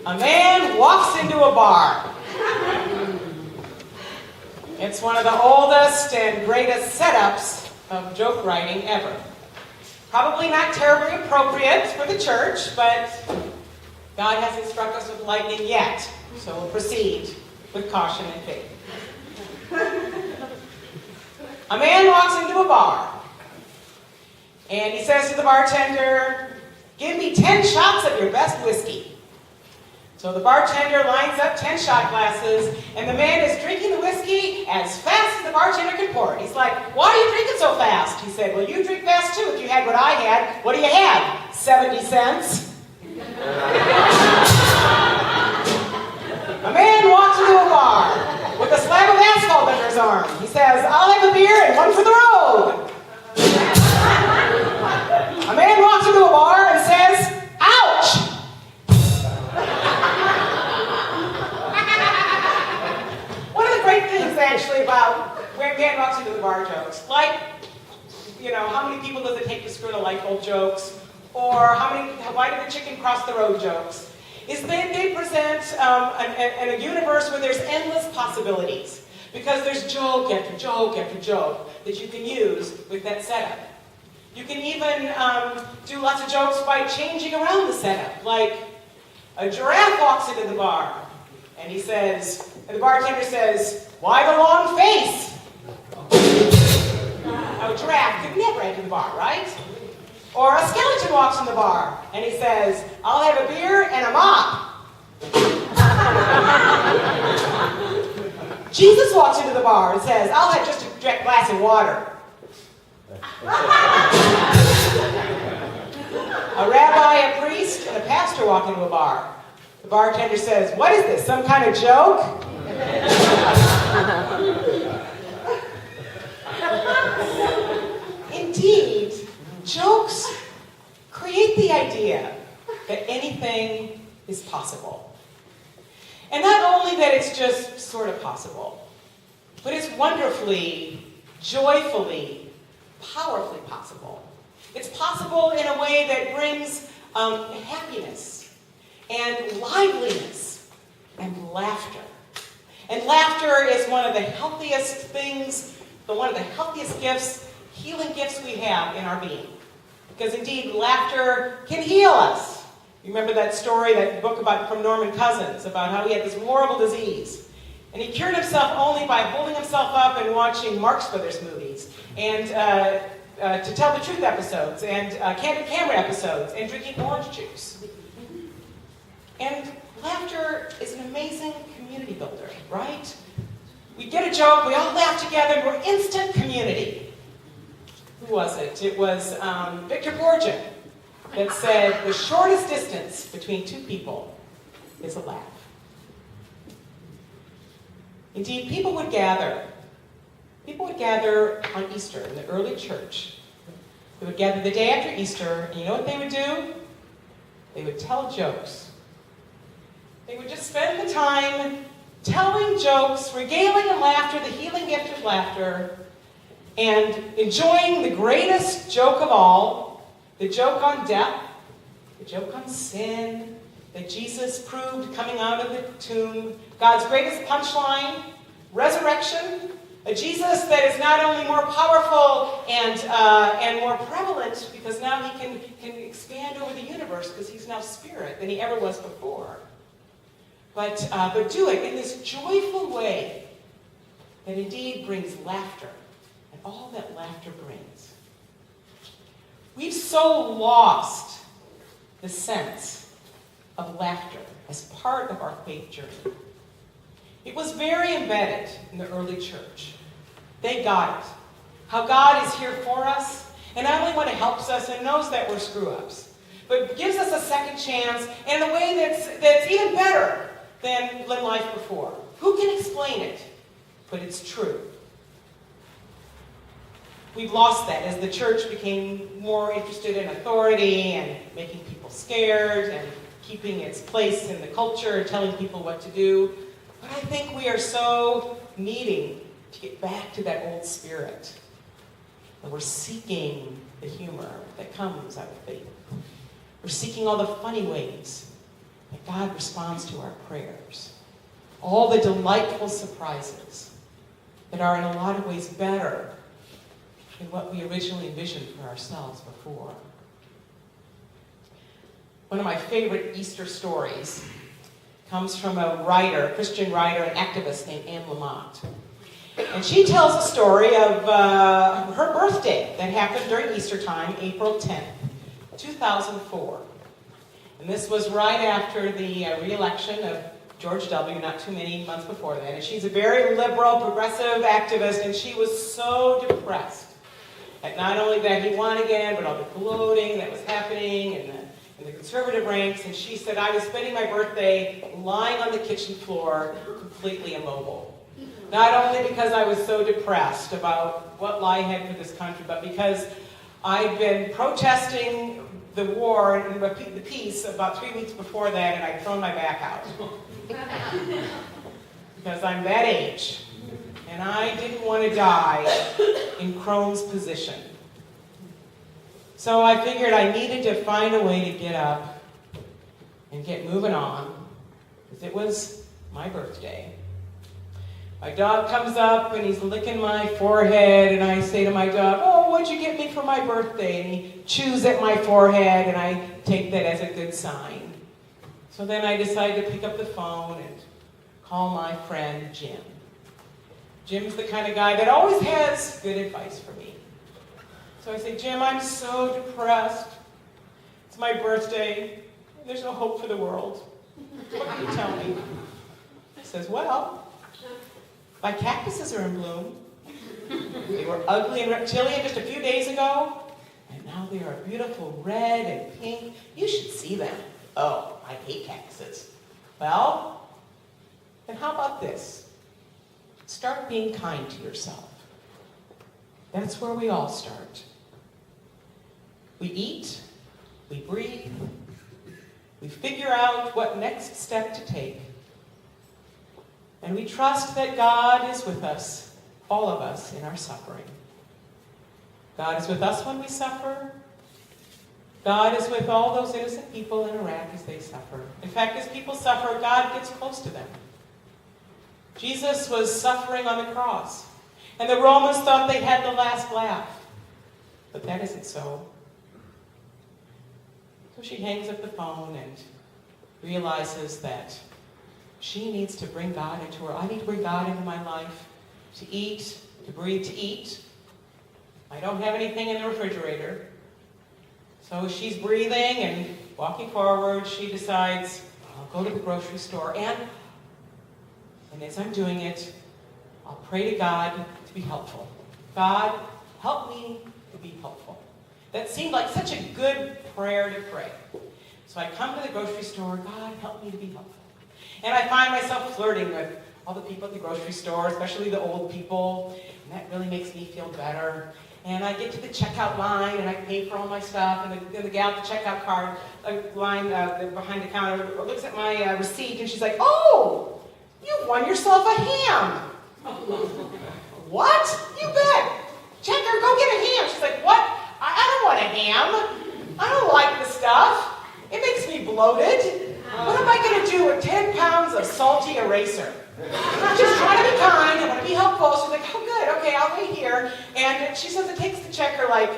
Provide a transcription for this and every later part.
A man walks into a bar. It's one of the oldest and greatest setups of joke writing ever. Probably not terribly appropriate for the church, but God hasn't struck us with lightning yet, so we'll proceed with caution and faith. A man walks into a bar, and he says to the bartender, "Give me 10 shots of your best whiskey." So the bartender lines up 10 shot glasses, and the man is drinking the whiskey as fast as the bartender can pour it. He's like, "Why are you drinking so fast?" He said, "Well, you drink fast too. If you had what I had, what do you have? 70 cents? A man walks into a bar with a slab of asphalt under his arm. He says, "I'll have a beer and one for the road." A man walks into a bar and says, "Ouch!" One of the great things actually about when man walks into the bar jokes, like, how many people does it take to screw the light bulb jokes, or why did the chicken cross the road jokes, is that they present a universe where there's endless possibilities. Because there's joke after joke after joke that you can use with that setup. You can even do lots of jokes by changing around the setup. Like, a giraffe walks into the bar, and the bartender says, "Why the long face?" Now, a giraffe could never enter the bar, right? Or a skeleton walks in the bar, and he says, "I'll have a beer and a mop." Jesus walks into the bar and says, "I'll have just a glass of water." A rabbi, a priest, and a pastor walk into a bar. The bartender says, "What is this, some kind of joke?" Indeed, jokes create the idea that anything is possible. And not only that it's just sort of possible, but it's wonderfully, joyfully, powerfully possible. It's possible in a way that brings happiness and liveliness and laughter. And laughter is one of the healthiest things, one of the healthiest gifts, healing gifts we have in our being. Because indeed, laughter can heal us. You remember that story, that book from Norman Cousins, about how he had this horrible disease. And he cured himself only by holding himself up and watching Marx Brothers movies, and To Tell the Truth episodes, and Candid Camera episodes, and drinking orange juice. And laughter is an amazing community builder, right? We get a joke, we all laugh together, and we're instant community. Who was it? It was Victor Borgia that said, "The shortest distance between two people is a laugh." Indeed, people would gather on Easter in the early church. They would gather the day after Easter, and you know what they would do? They would tell jokes. They would just spend the time telling jokes, regaling in laughter, the healing gift of laughter, and enjoying the greatest joke of all, the joke on death, the joke on sin, that Jesus proved coming out of the tomb, God's greatest punchline, resurrection, a Jesus that is not only more powerful and more prevalent, because now he can expand over the universe because he's now spirit than he ever was before. But do it in this joyful way that indeed brings laughter, and all that laughter brings. We've so lost the sense of laughter as part of our faith journey. It was very embedded in the early church. They got it. How God is here for us, and not only when it helps us and knows that we're screw-ups, but gives us a second chance in a way that's even better than life before. Who can explain it? But it's true. We've lost that as the church became more interested in authority and making people scared and keeping its place in the culture and telling people what to do. But I think we are so needing to get back to that old spirit. And we're seeking the humor that comes out of faith. We're seeking all the funny ways that God responds to our prayers. All the delightful surprises that are in a lot of ways better than what we originally envisioned for ourselves before. One of my favorite Easter stories comes from a writer, a Christian writer and activist named Anne Lamott. And she tells a story of her birthday that happened during Easter time, April 10th, 2004. And this was right after the re-election of George W., not too many months before that. And she's a very liberal, progressive activist, and she was so depressed at not only that he won again, but all the gloating that was happening in the conservative ranks. And she said, I was spending my birthday lying on the kitchen floor, completely immobile. Not only because I was so depressed about what lie ahead for this country, but because I'd been protesting the war and the peace about 3 weeks before that, and I'd thrown my back out. Because I'm that age, and I didn't want to die in Crohn's position. So I figured I needed to find a way to get up and get moving on, because it was my birthday. My dog comes up and he's licking my forehead, and I say to my dog, oh, what'd you get me for my birthday? And he chews at my forehead, and I take that as a good sign. So then I decide to pick up the phone and call my friend Jim. Jim's the kind of guy that always has good advice for me. So I say, Jim, I'm so depressed. It's my birthday. There's no hope for the world. What can you tell me? He says, well, my cactuses are in bloom. They were ugly and reptilian just a few days ago, and now they are beautiful red and pink. You should see them. Oh, I hate cactuses. Well, then how about this? Start being kind to yourself. That's where we all start. We eat, we breathe, we figure out what next step to take. And we trust that God is with us, all of us, in our suffering. God is with us when we suffer. God is with all those innocent people in Iraq as they suffer. In fact, as people suffer, God gets close to them. Jesus was suffering on the cross, and the Romans thought they had the last laugh. But that isn't so. So she hangs up the phone and realizes that she needs to bring God into her. I need to bring God into my life, to eat, to breathe, to eat. I don't have anything in the refrigerator. So she's breathing and walking forward. She decides, I'll go to the grocery store, and as I'm doing it, I'll pray to God to be helpful. God, help me to be helpful. That seemed like such a good prayer to pray. So I come to the grocery store, God, help me to be helpful. And I find myself flirting with all the people at the grocery store, especially the old people, and that really makes me feel better. And I get to the checkout line, and I pay for all my stuff, and the gal at the checkout card line behind the counter looks at my receipt, and she's like, oh, you won yourself a ham. What? You bet. Checker, go get a ham. She's like, what? I don't want a ham. I don't like the stuff. It makes me bloated. What am I going to do with 10 pounds of salty eraser? I'm just trying to be kind. I want to be helpful. She's like, oh, good. Okay, I'll wait here. And she says it takes the checker like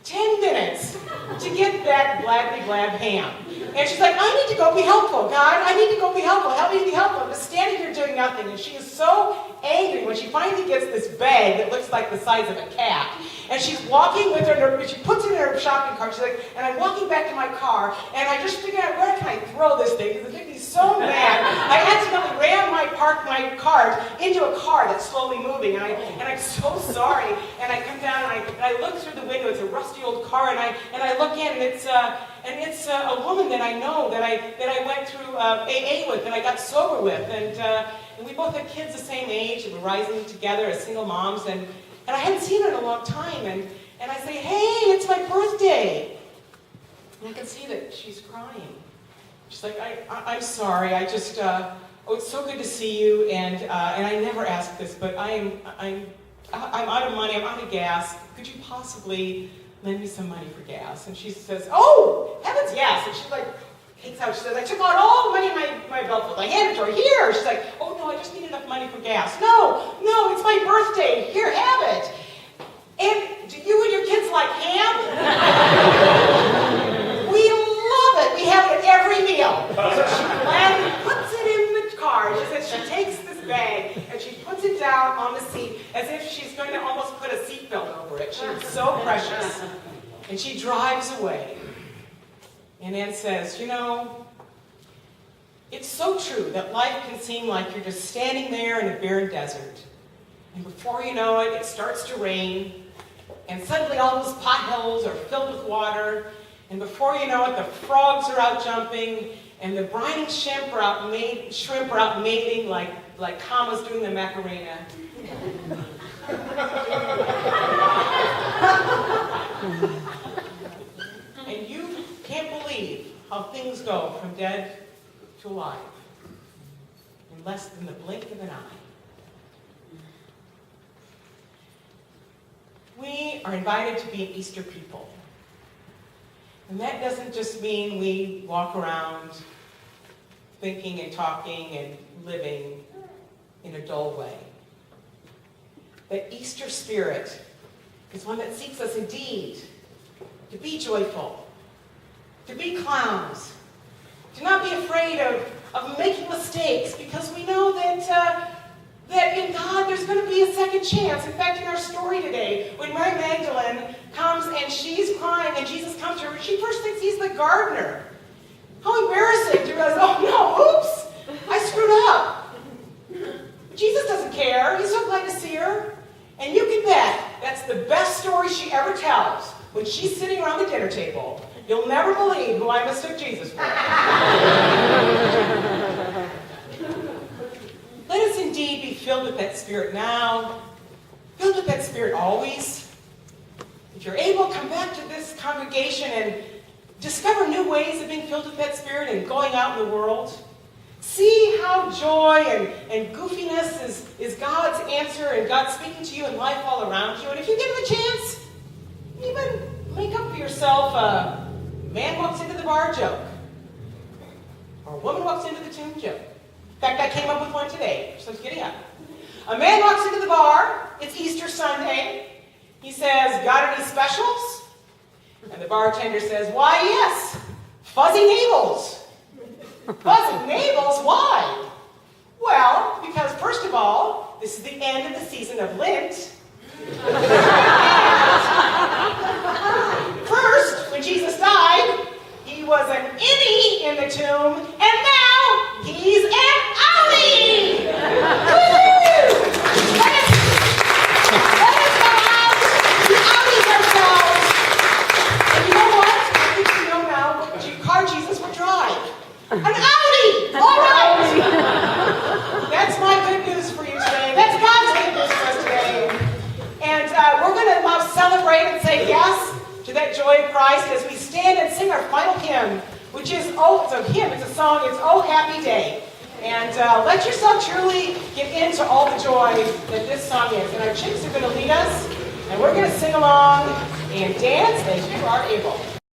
10 minutes to get that gladly glad ham. And she's like, I need to go be helpful, God. I need to go be helpful. Help me to be helpful. I'm just standing here doing nothing. And she is so angry when she finally gets this bag that looks like the size of a cat. And she's walking with her, she puts it in her shopping cart. She's like, and I'm walking back to my car, and I just figured out, where can I throw this thing? Because it made me so mad. I accidentally ran my cart into a car that's slowly moving, and I'm so sorry. And I come down, and I look through the window. It's a rusty old car, and I look in, and it's a woman that I know, that I went through AA with, and I got sober with, and we both had kids the same age, and we're rising together as single moms, and I hadn't seen her in a long time, and I say, hey, it's my birthday. And I can see that she's crying. She's like, I'm sorry, I just, oh, it's so good to see you, and I never asked this, but I'm out of money, I'm out of gas. Could you possibly lend me some money for gas? And she says, oh, heavens, yes. And she's like, Takes out, she says, I took out all the money in my belt. I handed it to her. Here. She's like, oh no, I just need enough money for gas. No, it's my birthday. Here, have it. And do you and your kids like ham? We love it. We have it at every meal. So she gladly puts it in the car. She says she takes this bag and she puts it down on the seat as if she's going to almost put a seatbelt over it. She's so precious. And she drives away. And Ann says, you know, it's so true that life can seem like you're just standing there in a barren desert. And before you know it, it starts to rain. And suddenly all those potholes are filled with water. And before you know it, the frogs are out jumping. And the brining shrimp are out mating like Kama's doing the Macarena. And you can't believe how things go from dead to alive in less than the blink of an eye. We are invited to be an Easter people. And that doesn't just mean we walk around thinking and talking and living in a dull way. The Easter spirit is one that seeks us indeed to be joyful, to be clowns, to not be afraid of making mistakes, because we know that in God there's going to be a second chance. In fact, in our story today, when Mary Magdalene comes and she's crying and Jesus comes to her, she first thinks he's the gardener. How embarrassing to realize, oh no, oops, I screwed up. Jesus doesn't care. He's so glad to see her. And you can bet that's the best story she ever tells when she's sitting around the dinner table. You'll never believe who I mistook Jesus for. Let us indeed be filled with that Spirit now, filled with that Spirit always. If you're able, come back to this congregation and discover new ways of being filled with that Spirit and going out in the world. See how joy and goofiness is God's answer and God speaking to you in life all around you. And if you give Him a chance, even make up for yourself a man walks into the bar joke. Or a woman walks into the tomb joke. In fact, I came up with one today, so giddy up. A man walks into the bar. It's Easter Sunday. He says, got any specials? And the bartender says, why, yes, fuzzy navels. Fuzzy navels? Why? Well, because first of all, this is the end of the season of Lent. First, when Jesus died, he was an innie in the tomb, and now he's an outie! Woo! Let us go out, be outies ourselves. And you know what? I think you know now what car Jesus would drive. An outie! All right! That's my good news for you today. That's God's good news for us today. And we're going to now celebrate and say yes to that joy of Christ as we stand and sing our final hymn, which is, it's a hymn, it's a song, it's Oh Happy Day. And let yourself truly get into all the joy that this song is. And our chicks are going to lead us, and we're going to sing along and dance as you are able.